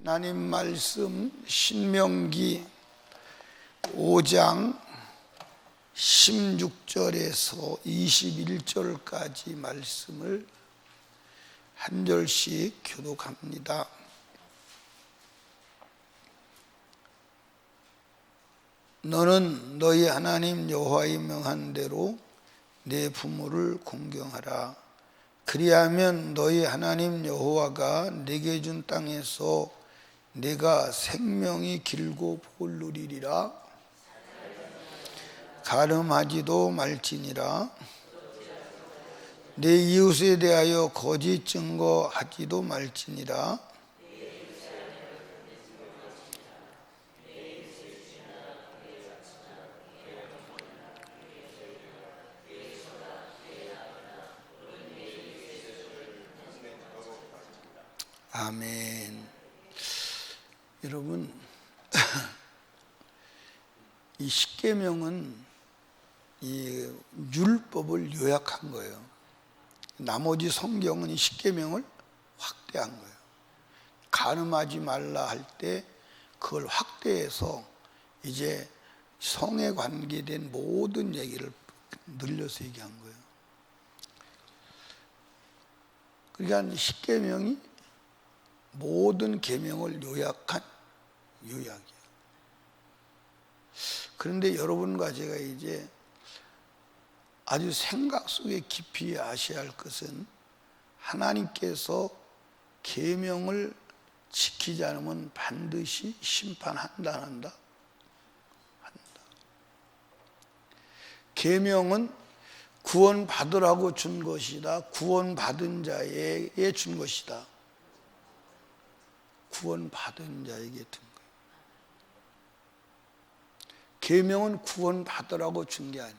하나님 말씀 신명기 5장 16절에서 21절까지 말씀을 한 절씩 교독합니다. 너는 너희 하나님 여호와의 명한 대로 내 부모를 공경하라. 그리하면 너희 하나님 여호와가 내게 준 땅에서 내가 생명이 길고 복을 누리리라. 가늠하지도 말지니라. 내 이웃에 대하여 거짓 증거하지도 말지니라. 아멘. 여러분, 이 십계명은 이 율법을 요약한 거예요. 나머지 성경은 이 십계명을 확대한 거예요. 간음하지 말라 할 때 그걸 확대해서 이제 성에 관계된 모든 얘기를 늘려서 얘기한 거예요. 그러니까 십계명이 모든 계명을 요약한 요약이에요. 그런데 여러분과 제가 이제 아주 생각 속에 깊이 아셔야 할 것은 하나님께서 계명을 지키지 않으면 반드시 심판한다, 안 한다? 한다. 계명은 구원 받으라고 준 것이다. 구원 받은 자에게 준 것이다. 구원 받은 자에게 준 거예요. 계명은 구원 받으라고 준 게 아니에요.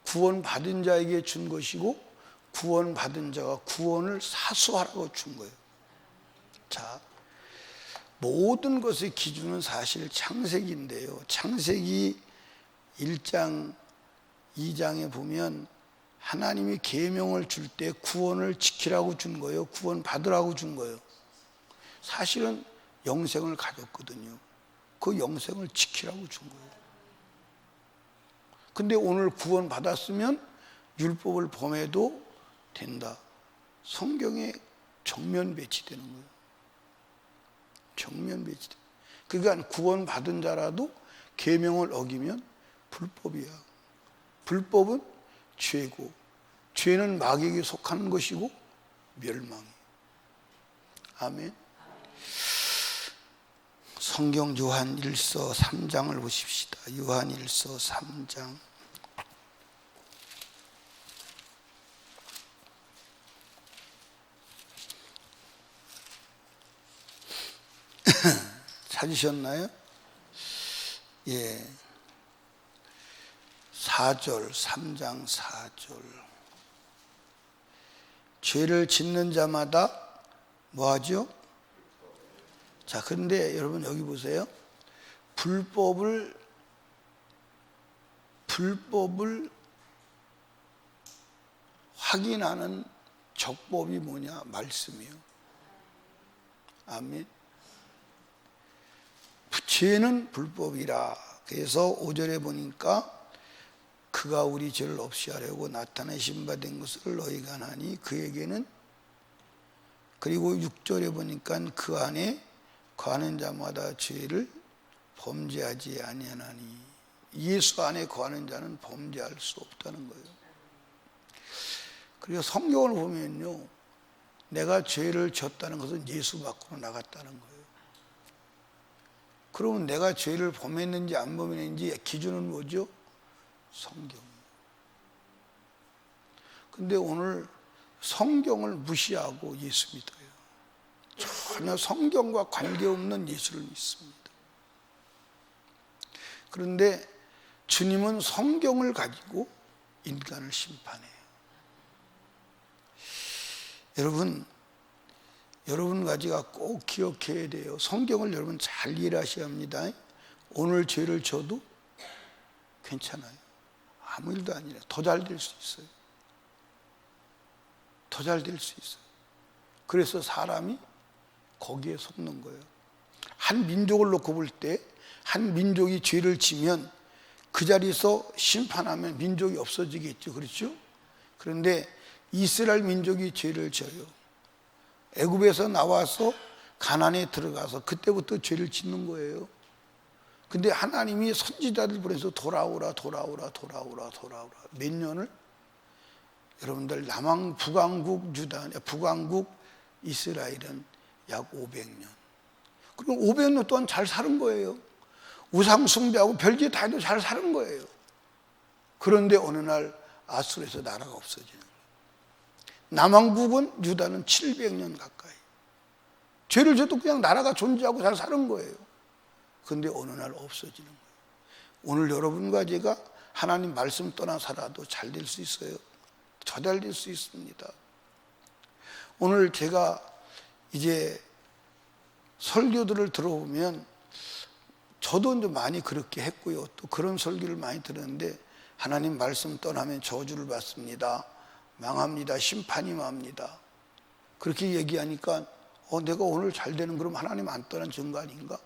구원 받은 자에게 준 것이고 구원 받은 자가 구원을 사수하라고 준 거예요. 자, 모든 것의 기준은 사실 창세기인데요. 창세기 1장, 2장에 보면 하나님이 계명을 줄 때 구원을 지키라고 준 거예요. 구원 받으라고 준 거예요. 사실은 영생을 가졌거든요. 그 영생을 지키라고 준 거예요. 근데 오늘 구원 받았으면 율법을 범해도 된다. 성경에 정면 배치되는 거예요. 정면 배치돼. 그러니까 구원 받은 자라도 계명을 어기면 불법이야. 불법은 죄고, 죄는 마귀에게 속하는 것이고 멸망이. 아멘. 성경 요한 1서 3장을 보십시다. 요한 1서 3장. 찾으셨나요? 예. 4절, 3장 4절. 죄를 짓는 자마다 뭐 하죠? 자, 그런데 여러분 여기 보세요. 불법을 확인하는 적법이 뭐냐? 말씀이요. 아멘. 죄는 불법이라. 그래서 5절에 보니까 그가 우리 죄를 없이 하려고 나타내신 바 된 것을 너희가 아나니 그에게는, 그리고 6절에 보니까 그 안에 거하는 자마다 죄를 범죄하지 아니하나니. 예수 안에 거하는 자는 범죄할 수 없다는 거예요. 그리고 성경을 보면요, 내가 죄를 졌다는 것은 예수 밖으로 나갔다는 거예요. 그러면 내가 죄를 범했는지 안 범했는지 기준은 뭐죠? 성경. 근데 오늘 성경을 무시하고 예수 믿어요. 전혀 성경과 관계없는 예수를 믿습니다. 그런데 주님은 성경을 가지고 인간을 심판해요. 여러분 가지가 꼭 기억해야 돼요. 성경을 여러분 잘 이해하셔야 합니다. 오늘 죄를 져도 괜찮아요. 아무 일도 아니라 더 잘 될 수 있어요. 더 잘 될 수 있어요. 그래서 사람이 거기에 속는 거예요. 한 민족을 놓고 볼 때 한 민족이 죄를 지면 그 자리에서 심판하면 민족이 없어지겠죠. 그렇죠? 그런데 이스라엘 민족이 죄를 져요. 애굽에서 나와서 가나안에 들어가서 그때부터 죄를 짓는 거예요. 근데 하나님이 선지자들 보내서 돌아오라 몇 년을? 여러분들 남왕 북왕국 유다, 북왕국 이스라엘은 약 500년. 그리고 500년 동안 잘 사는 거예요. 우상 숭배하고 별짓 다 해도 잘 사는 거예요. 그런데 어느 날 아수르에서 나라가 없어지는 거예요. 남왕국은 유다는 700년 가까이. 죄를 져도 그냥 나라가 존재하고 잘 사는 거예요. 그런데 어느 날 없어지는 거예요. 오늘 여러분과 제가 하나님 말씀 떠나 살아도 잘 될 수 있어요. 잘 될 수 있습니다. 오늘 제가 이제 설교들을 들어보면 저도 이제 많이 그렇게 했고요. 또 그런 설교를 많이 들었는데 하나님 말씀 떠나면 저주를 받습니다. 망합니다. 심판이 임합니다. 그렇게 얘기하니까 내가 오늘 잘 되는 그럼 하나님 안 떠난 증거 아닌가?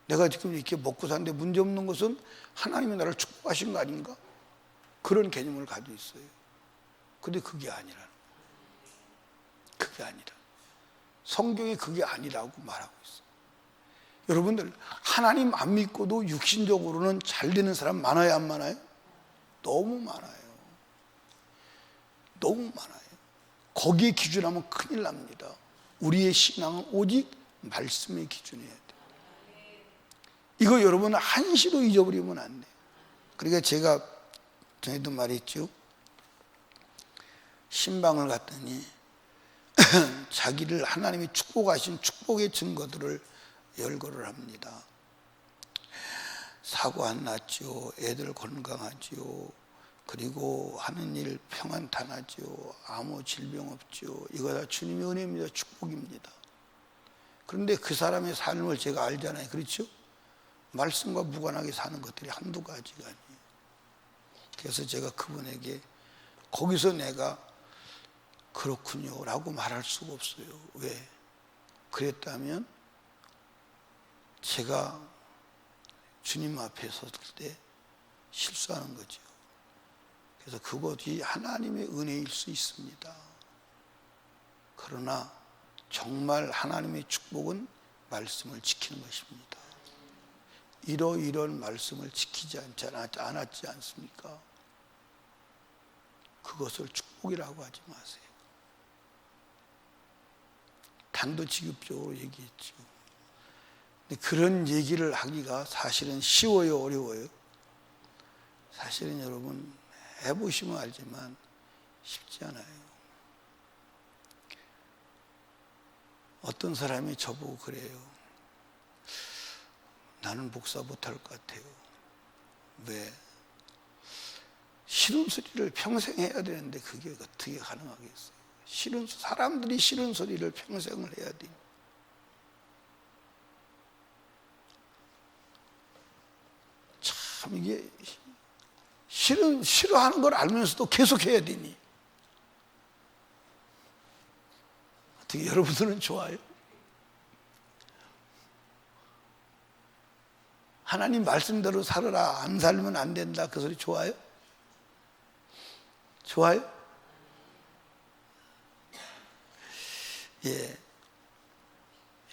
내가 지금 이렇게 먹고 사는데 문제 없는 것은 하나님이 나를 축복하신 거 아닌가? 그런 개념을 가지고 있어요. 근데 그게 아니라는 거예요. 그게 아니라. 성경이 그게 아니라고 말하고 있어요. 여러분들 하나님 안 믿고도 육신적으로는 잘 되는 사람 많아요, 안 많아요? 너무 많아요. 너무 많아요. 거기에 기준하면 큰일 납니다. 우리의 신앙은 오직 말씀에 기준해야 돼요. 이거 여러분 한시도 잊어버리면 안 돼요. 그러니까 제가 전에도 말했죠. 신방을 갔더니 자기를 하나님이 축복하신 축복의 증거들을 열거를 합니다. 사고 안 났죠. 애들 건강하죠. 그리고 하는 일 평안탄하죠. 아무 질병 없죠. 이거 다 주님의 은혜입니다. 축복입니다. 그런데 그 사람의 삶을 제가 알잖아요. 그렇죠? 말씀과 무관하게 사는 것들이 한두 가지가 아니에요. 그래서 제가 그분에게 거기서 내가 그렇군요 라고 말할 수가 없어요. 왜? 그랬다면 제가 주님 앞에 섰을 때 실수하는 거죠. 그래서 그것이 하나님의 은혜일 수 있습니다. 그러나 정말 하나님의 축복은 말씀을 지키는 것입니다. 이런 말씀을 지키지 않았지 않습니까? 그것을 축복이라고 하지 마세요. 단도직입적으로 얘기했죠. 근데 그런 얘기를 하기가 사실은 쉬워요, 어려워요? 사실은 여러분 해보시면 알지만 쉽지 않아요. 어떤 사람이 저보고 그래요. 나는 목사 못할 것 같아요. 왜? 싫은 소리를 평생 해야 되는데 그게 어떻게 가능하겠어요? 사람들이 싫은 소리를 평생을 해야 돼. 참 이게 싫어하는 걸 알면서도 계속 해야 되니. 어떻게 여러분들은 좋아요? 하나님 말씀대로 살아라. 안 살면 안 된다. 그 소리 좋아요? 좋아요? 예.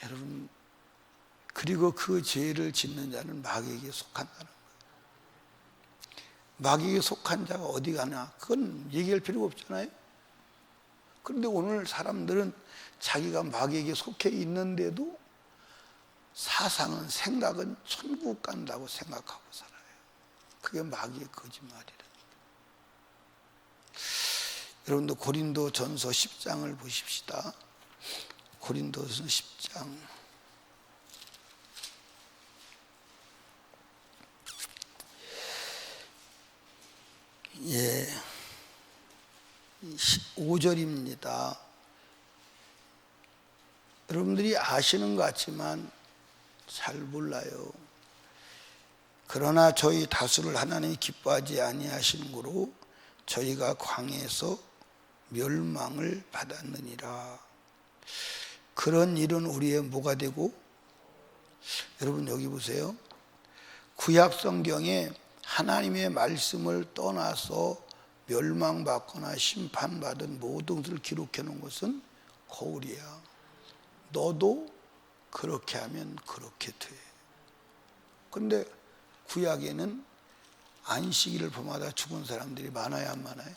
여러분, 그리고 그 죄를 짓는 자는 마귀에게 속한다는 거예요. 마귀에게 속한 자가 어디 가나? 그건 얘기할 필요가 없잖아요. 그런데 오늘 사람들은 자기가 마귀에게 속해 있는데도 사상은, 생각은 천국 간다고 생각하고 살아요. 그게 마귀의 거짓말이라. 여러분도 고린도 전서 10장을 보십시다. 고린도전서 10장. 예. 5절입니다. 여러분들이 아시는 것 같지만 잘 몰라요. 그러나 저희 다수를 하나님이 기뻐하지 아니하시는 거로 저희가 광야에서 멸망을 받았느니라. 그런 일은 우리의 뭐가 되고? 여러분 여기 보세요. 구약 성경에 하나님의 말씀을 떠나서 멸망받거나 심판받은 모든 것을 기록해 놓은 것은 거울이야. 너도 그렇게 하면 그렇게 돼. 그런데 구약에는 안식일을 범하다 죽은 사람들이 많아야 안 많아요?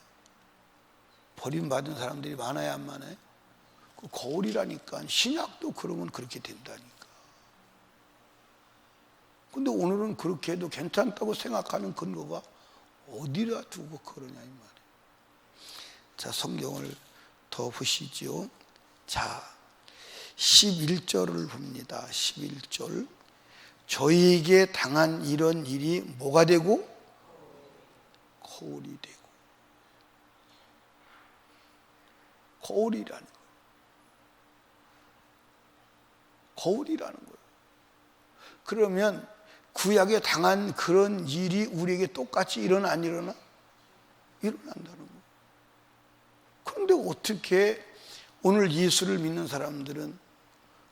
버림받은 사람들이 많아야 안 많아요? 그 거울이라니까. 신약도 그러면 그렇게 된다니까. 근데 오늘은 그렇게 해도 괜찮다고 생각하는 근거가 어디다 두고 그러냐 이 말이에요. 자, 성경을 더 보시죠. 자, 11절을 봅니다. 11절. 저희에게 당한 이런 일이 뭐가 되고? 거울이 되고. 거울이라는 거예요. 거울이라는 거예요. 그러면 구약에 당한 그런 일이 우리에게 똑같이 일어나 안 일어나? 일어난다는 거예요. 그런데 어떻게 오늘 예수를 믿는 사람들은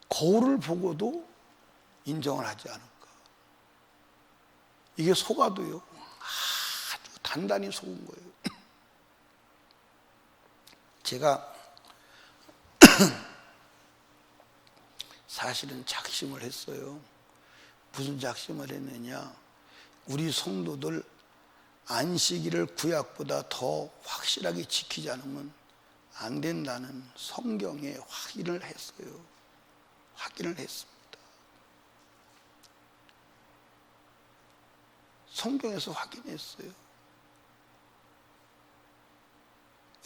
거울을 보고도 인정을 하지 않을까? 이게 속아도요, 아주 단단히 속은 거예요. 제가 사실은 작심을 했어요. 무슨 작심을 했느냐? 우리 성도들 안식일을 구약보다 더 확실하게 지키지 않으면 안 된다는 성경에 확인을 했어요. 확인을 했습니다. 성경에서 확인했어요.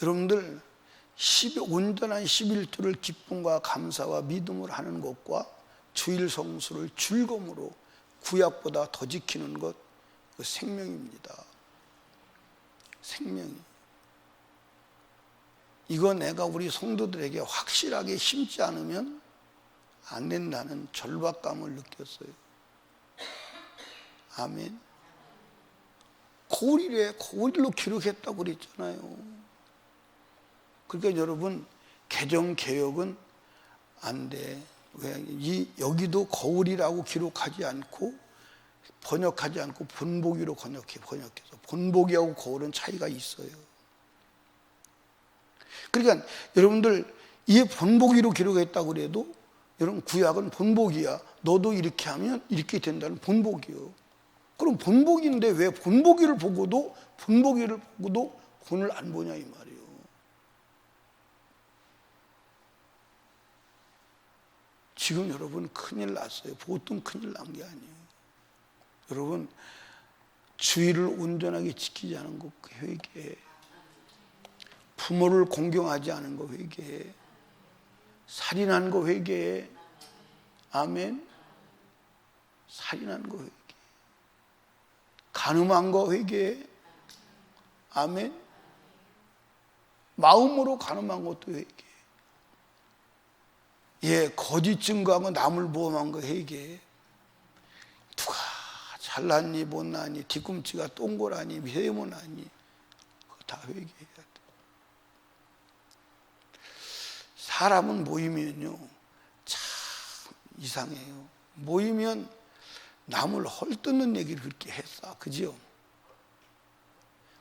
여러분들 온전한 11조를 기쁨과 감사와 믿음으로 하는 것과 주일 성수를 즐거움으로 구약보다 더 지키는 것, 그 생명입니다. 생명이. 이거 내가 우리 성도들에게 확실하게 심지 않으면 안 된다는 절박감을 느꼈어요. 아멘. 거울이래. 거울로 기록했다고 그랬잖아요. 그러니까 여러분, 개정개혁은 안 돼. 왜? 여기도 거울이라고 기록하지 않고 번역하지 않고 본보기로 번역해서 본보기하고 거울은 차이가 있어요. 그러니까 여러분들 이 본보기로 기록했다고 그래도 여러분 구약은 본보기야. 너도 이렇게 하면 이렇게 된다는 본보기요. 그럼 본보기인데 왜 본보기를 보고도 본을 안 보냐 이 말이에요. 지금 여러분 큰일 났어요. 보통 큰일 난 게 아니에요. 여러분 주의를 온전하게 지키지 않은 거 회개해. 부모를 공경하지 않은 거 회개해. 살인한 거 회개해. 아멘. 살인한 거 회개해. 간음한 거 회개해. 아멘. 마음으로 간음한 것도 회개해. 예, 거짓 증거하고 남을 모함한 거 회개해. 누가 잘났니 못났니 뒤꿈치가 동그라니 세모나니 그거 다 회개해야 돼. 사람은 모이면요 참 이상해요. 모이면 남을 헐뜯는 얘기를 그렇게 했어. 그죠?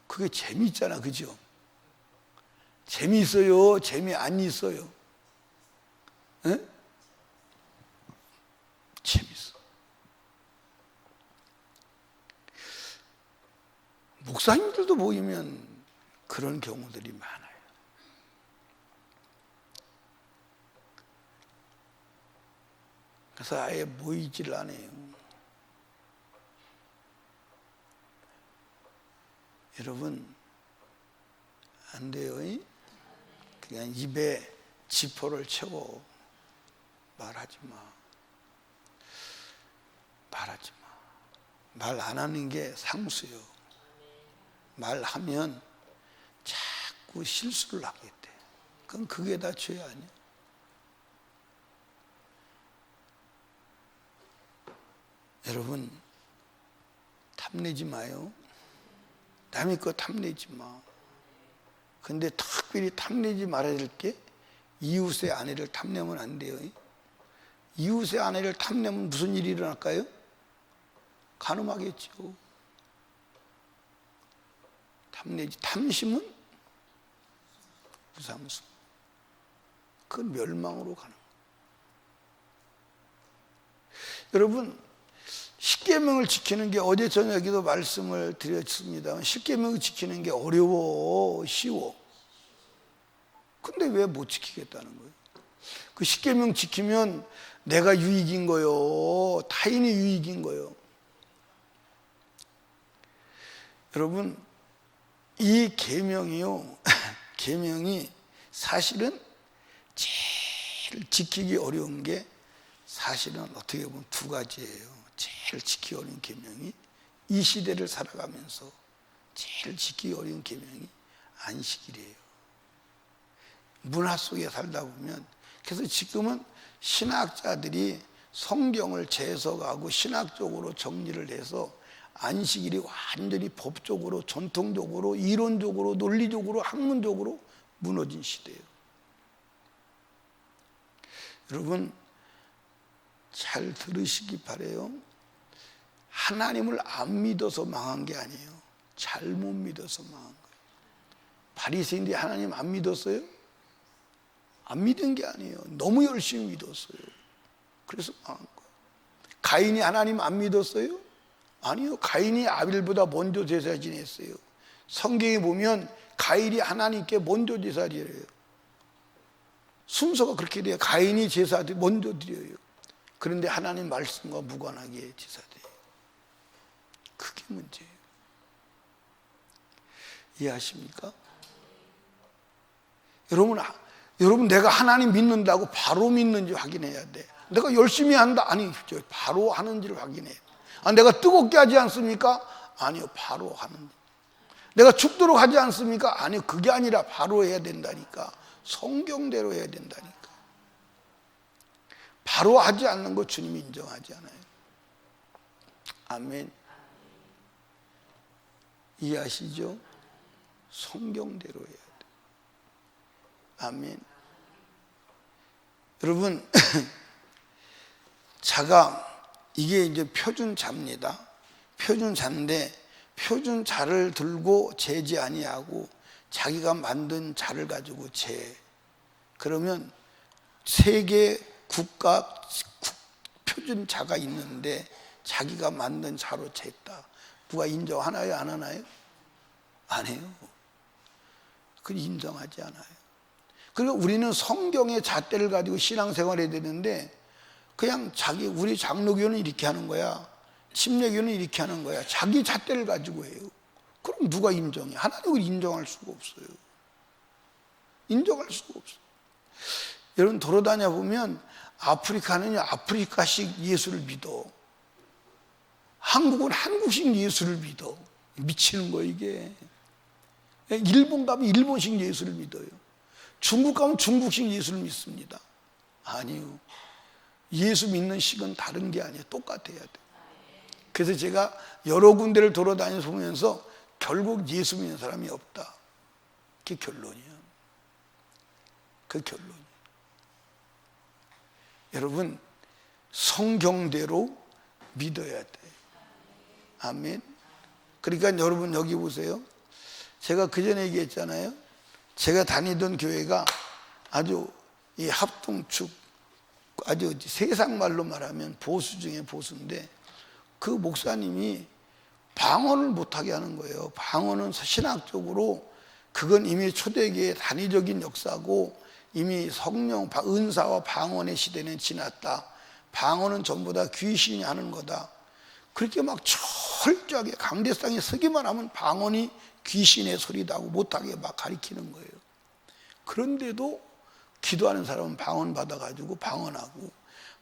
그게 재미있잖아. 그죠? 재미있어요? 재미 안 있어요? 에? 재밌어. 목사님들도 모이면 그런 경우들이 많아요. 그래서 아예 모이질 않아요. 여러분 안 돼요. 그냥 입에 지포를 채워 말하지 마. 말하지 마. 말 안 하는 게 상수요. 말하면 자꾸 실수를 하게 돼. 그럼 그게 다 죄 아니야? 여러분 탐내지 마요. 남의 거 탐내지 마. 근데 특별히 탐내지 말아야 될 게 이웃의 아내를 탐내면 안 돼요. 이웃의 아내를 탐내면 무슨 일이 일어날까요? 간음하겠죠. 탐내지. 탐심은 무상수. 그건 멸망으로 가는 거예요. 여러분, 십계명을 지키는 게 어제 저녁에도 말씀을 드렸습니다만 십계명을 지키는 게 어려워, 쉬워. 근데 왜 못 지키겠다는 거예요? 그 십계명 지키면 내가 유익인 거요, 타인이 유익인 거요. 여러분, 이 계명이요, 계명이 사실은 제일 지키기 어려운 게 사실은 어떻게 보면 두 가지예요. 제일 지키기 어려운 계명이, 이 시대를 살아가면서 제일 지키기 어려운 계명이 안식일이에요. 문화 속에 살다 보면, 그래서 지금은 신학자들이 성경을 재해석하고 신학적으로 정리를 해서 안식일이 완전히 법적으로, 전통적으로, 이론적으로, 논리적으로, 학문적으로 무너진 시대예요. 여러분, 잘 들으시기 바라요. 하나님을 안 믿어서 망한 게 아니에요. 잘못 믿어서 망한 거예요. 바리새인들이 하나님 안 믿었어요? 안 믿은 게 아니에요. 너무 열심히 믿었어요. 그래서 망한 거예요. 가인이 하나님 안 믿었어요? 아니요. 가인이 아벨보다 먼저 제사 지냈어요. 성경에 보면 가인이 하나님께 먼저 제사 드려요. 순서가 그렇게 돼요. 가인이 제사 먼저 드려요. 그런데 하나님 말씀과 무관하게 제사 드려요. 그게 문제예요. 이해하십니까? 여러분 내가 하나님 믿는다고 바로 믿는지 확인해야 돼. 내가 열심히 한다? 아니, 바로 하는지를 확인해야 돼. 내가 뜨겁게 하지 않습니까? 아니요, 바로 하는지. 내가 죽도록 하지 않습니까? 아니요, 그게 아니라 바로 해야 된다니까. 성경대로 해야 된다니까. 바로 하지 않는 거 주님이 인정하지 않아요. 아멘. 이해하시죠? 성경대로 해야 돼. 아멘. 여러분, 자가, 이게 이제 표준자입니다. 표준자인데 표준자를 들고 재지 아니하고 자기가 만든 자를 가지고 재. 그러면 세계 국가 표준자가 있는데 자기가 만든 자로 쟀다. 누가 인정하나요? 안 하나요? 안 해요. 그걸 인정하지 않아요. 그리고 우리는 성경의 잣대를 가지고 신앙생활해야 되는데 그냥 우리 장로교는 이렇게 하는 거야, 침례교는 이렇게 하는 거야. 자기 잣대를 가지고 해요. 그럼 누가 인정해? 하나님을 인정할 수가 없어요. 인정할 수가 없어요. 여러분, 돌아다녀 보면 아프리카는 아프리카식 예수를 믿어. 한국은 한국식 예수를 믿어. 미치는 거예요, 이게. 일본 가면 일본식 예수를 믿어요. 중국 가면 중국식 예수를 믿습니다. 아니요. 예수 믿는 식은 다른 게 아니에요. 똑같아야 돼. 그래서 제가 여러 군데를 돌아다니면서 보면서 결국 예수 믿는 사람이 없다. 그게 결론이에요. 그 결론이에요. 여러분, 성경대로 믿어야 돼. 아멘. 그러니까 여러분 여기 보세요. 제가 그전에 얘기했잖아요. 제가 다니던 교회가 아주 이 합동축, 아주 세상 말로 말하면 보수 중에 보수인데 그 목사님이 방언을 못하게 하는 거예요. 방언은 신학적으로 그건 이미 초대교회의 단위적인 역사고 이미 성령, 은사와 방언의 시대는 지났다. 방언은 전부 다 귀신이 하는 거다. 그렇게 막 철저하게 강대상에 서기만 하면 방언이 귀신의 소리다고 못하게 막 가리키는 거예요. 그런데도 기도하는 사람은 방언 받아가지고 방언하고,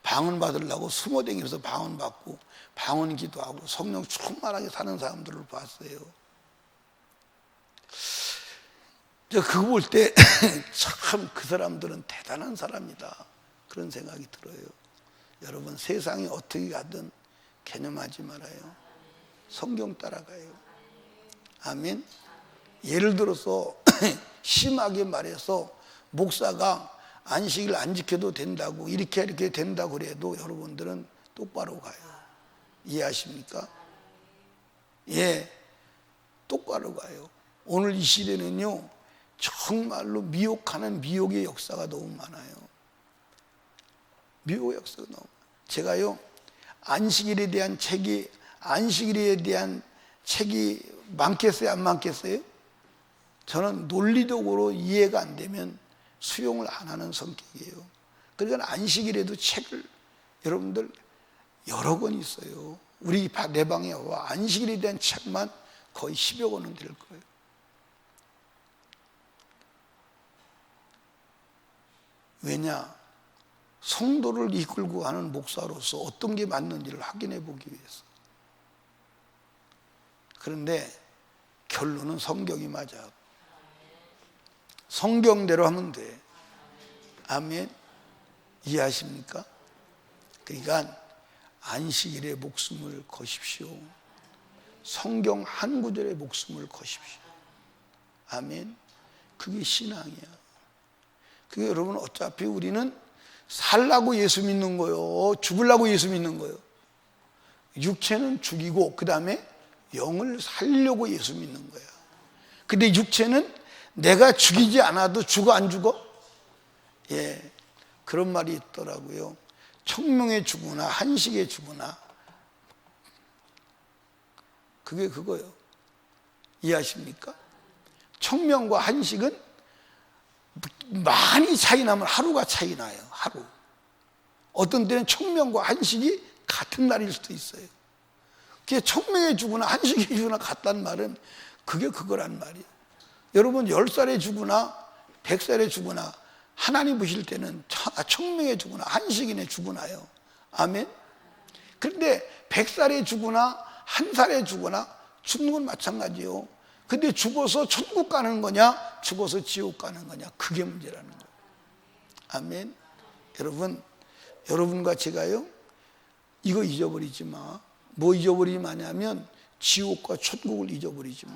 방언 받으려고 숨어다니면서 방언 받고, 방언 기도하고 성령 충만하게 사는 사람들을 봤어요. 그거 볼 때 참 그 사람들은 대단한 사람이다, 그런 생각이 들어요. 여러분, 세상이 어떻게 가든 개념하지 말아요. 성경 따라가요. 아멘. 예를 들어서 심하게 말해서 목사가 안식일 안 지켜도 된다고 이렇게 된다고 그래도 여러분들은 똑바로 가요. 이해하십니까? 예, 똑바로 가요. 오늘 이 시대는요 정말로 미혹하는 미혹의 역사가 너무 많아요. 미혹의 역사가 너무 많아요. 제가요 안식일에 대한 책이 많겠어요? 안 많겠어요? 저는 논리적으로 이해가 안 되면 수용을 안 하는 성격이에요. 그러니까 안식일에도 책을 여러분들 여러 권 있어요. 우리 내 방에 와 안식일에 대한 책만 거의 10여 권은 될 거예요. 왜냐? 성도를 이끌고 가는 목사로서 어떤 게 맞는지를 확인해 보기 위해서. 그런데 결론은 성경이 맞아. 성경대로 하면 돼. 아멘. 이해하십니까? 그러니까 안식일에 목숨을 거십시오. 성경 한 구절에 목숨을 거십시오. 아멘. 그게 신앙이야. 그게 여러분 어차피 우리는 살라고 예수 믿는 거요. 죽으려고 예수 믿는 거요. 육체는 죽이고 그 다음에 영을 살려고 예수 믿는 거야. 근데 육체는 내가 죽이지 않아도 죽어 안 죽어? 예, 그런 말이 있더라고요. 청명에 죽으나 한식에 죽으나 그게 그거예요. 이해하십니까? 청명과 한식은 많이 차이 나면 하루가 차이 나요. 하루. 어떤 때는 청명과 한식이 같은 날일 수도 있어요. 그게 청명에 죽으나 한식에 죽으나 같다는 말은 그게 그거란 말이에요. 여러분 10살에 죽으나 100살에 죽으나 하나님 보실 때는 청명에 죽으나 한식인에 죽으나요. 아멘. 그런데 100살에 죽으나 1살에 죽으나 죽는 건 마찬가지요. 근데 죽어서 천국 가는 거냐 죽어서 지옥 가는 거냐 그게 문제라는 거예요. 아멘. 여러분과 제가요 이거 잊어버리지 마. 뭐 잊어버리지 마냐면 지옥과 천국을 잊어버리지 마.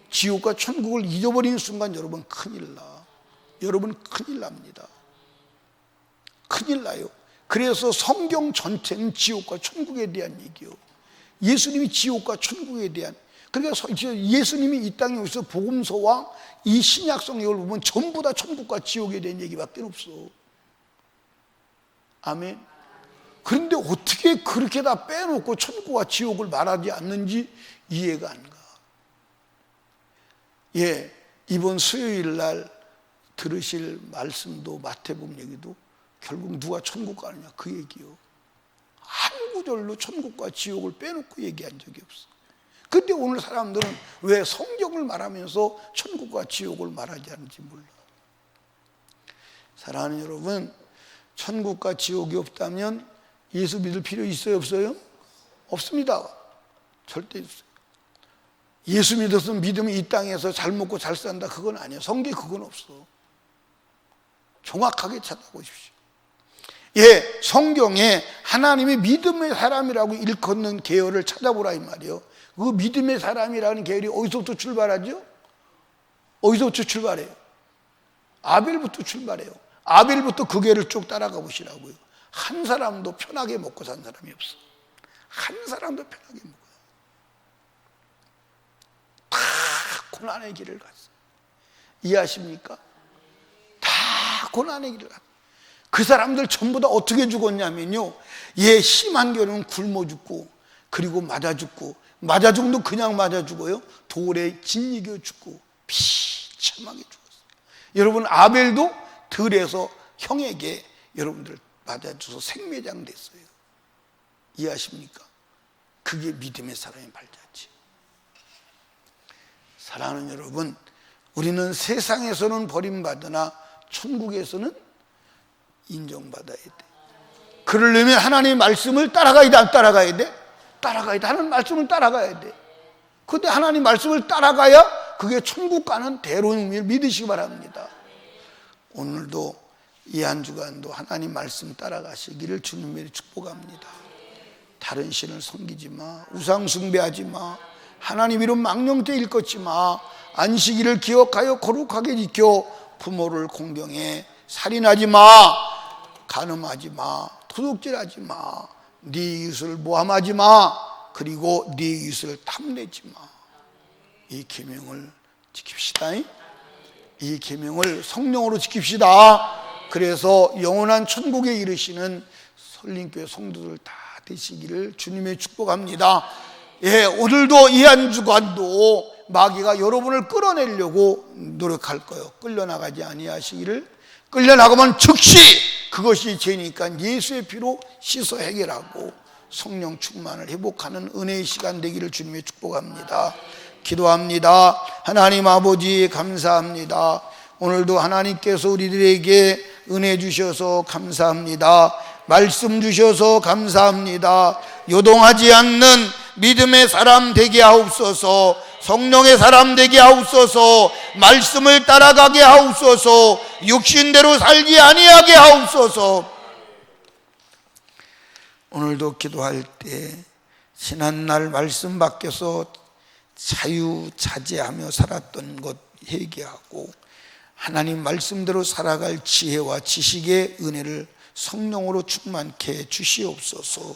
지옥과 천국을 잊어버리는 순간 여러분 큰일 나. 여러분 큰일 납니다. 큰일 나요. 그래서 성경 전체는 지옥과 천국에 대한 얘기요. 예수님이 지옥과 천국에 대한, 그러니까 예수님이 이 땅에 오셔서 복음서와 이 신약 성경을 보면 전부 다 천국과 지옥에 대한 얘기밖에 없어. 아멘. 그런데 어떻게 그렇게 다 빼놓고 천국과 지옥을 말하지 않는지 이해가 안 가. 예, 이번 수요일 날 들으실 말씀도 마태복음 얘기도 결국 누가 천국 가느냐 그 얘기요. 한 구절로 천국과 지옥을 빼놓고 얘기한 적이 없어. 근데 오늘 사람들은 왜 성경을 말하면서 천국과 지옥을 말하지 않는지 몰라. 사랑하는 여러분, 천국과 지옥이 없다면 예수 믿을 필요 있어요 없어요? 없습니다. 절대 없어요. 예수 믿어서 믿으면 이 땅에서 잘 먹고 잘 산다 그건 아니에요. 성경에 그건 없어. 정확하게 찾아보십시오. 예, 성경에 하나님이 믿음의 사람이라고 일컫는 계열을 찾아보라 이 말이에요. 그 믿음의 사람이라는 계열이 어디서부터 출발하죠? 어디서부터 출발해요? 아벨부터 출발해요. 아벨부터 그 계열을 쭉 따라가 보시라고요. 한 사람도 편하게 먹고 산 사람이 없어. 한 사람도 편하게 먹어요. 다 고난의 길을 갔어요. 이해하십니까? 다 고난의 길을 갔어요. 그 사람들 전부 다 어떻게 죽었냐면요, 예, 심한 경우는 굶어 죽고, 그리고 맞아 죽고, 맞아 죽도 그냥 맞아 죽어요. 돌에 짓이겨 죽고 비참하게 죽었어요. 여러분, 아벨도 들에서 형에게 여러분들 맞아 죽어서 생매장 됐어요. 이해하십니까? 그게 믿음의 사람의 발자취. 사랑하는 여러분, 우리는 세상에서는 버림받으나 천국에서는 인정받아야 돼. 그러려면 하나님의 말씀을 따라가야 돼, 안 따라가야 돼? 따라가야 돼. 하나님 말씀을 따라가야 돼. 그런데 하나님 말씀을 따라가야 그게 천국 가는 대로인 의미를 믿으시기 바랍니다. 오늘도 이 한 주간도 하나님 말씀 따라가시기를 주님의 축복합니다. 다른 신을 섬기지 마. 우상 숭배하지 마. 하나님 이름 망령되 일컫지 마. 안식일을 기억하여 거룩하게 지켜 부모를 공경해 살인하지 마, 간음하지 마, 도둑질하지 마, 네 이웃을 모함하지 마, 그리고 네 이웃을 탐내지 마. 이 계명을 지킵시다. 이 계명을 성령으로 지킵시다. 그래서 영원한 천국에 이르시는 설림교회 성도들 다 되시기를 주님의 축복합니다. 예, 오늘도 이 한 주간도 마귀가 여러분을 끌어내려고 노력할 거예요. 끌려나가지 아니하시기를. 끌려나가면 즉시 그것이 죄니까 예수의 피로 씻어 해결하고 성령 충만을 회복하는 은혜의 시간 되기를 주님의 축복합니다. 기도합니다. 하나님 아버지 감사합니다. 오늘도 하나님께서 우리들에게 은혜 주셔서 감사합니다. 말씀 주셔서 감사합니다. 요동하지 않는 믿음의 사람 되게 하옵소서. 성령의 사람 되게 하옵소서. 말씀을 따라가게 하옵소서. 육신대로 살지 아니하게 하옵소서. 오늘도 기도할 때 지난날 말씀 밖에서 자유자재하며 살았던 것 회개하고 하나님 말씀대로 살아갈 지혜와 지식의 은혜를 성령으로 충만케 주시옵소서.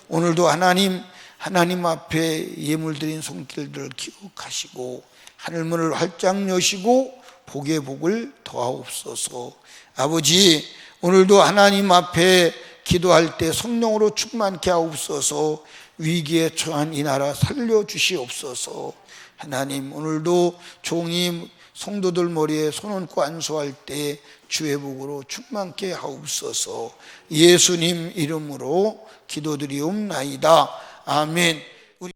오늘도 하나님 앞에 예물드린 손길들을 기억하시고 하늘문을 활짝 여시고 복의 복을 더하옵소서. 아버지, 오늘도 하나님 앞에 기도할 때 성령으로 충만케 하옵소서. 위기에 처한 이 나라 살려주시옵소서. 하나님, 오늘도 종이 성도들 머리에 손 얹고 안수할 때 주의 복으로 충만케 하옵소서. 예수님 이름으로 기도드리옵나이다. 아멘.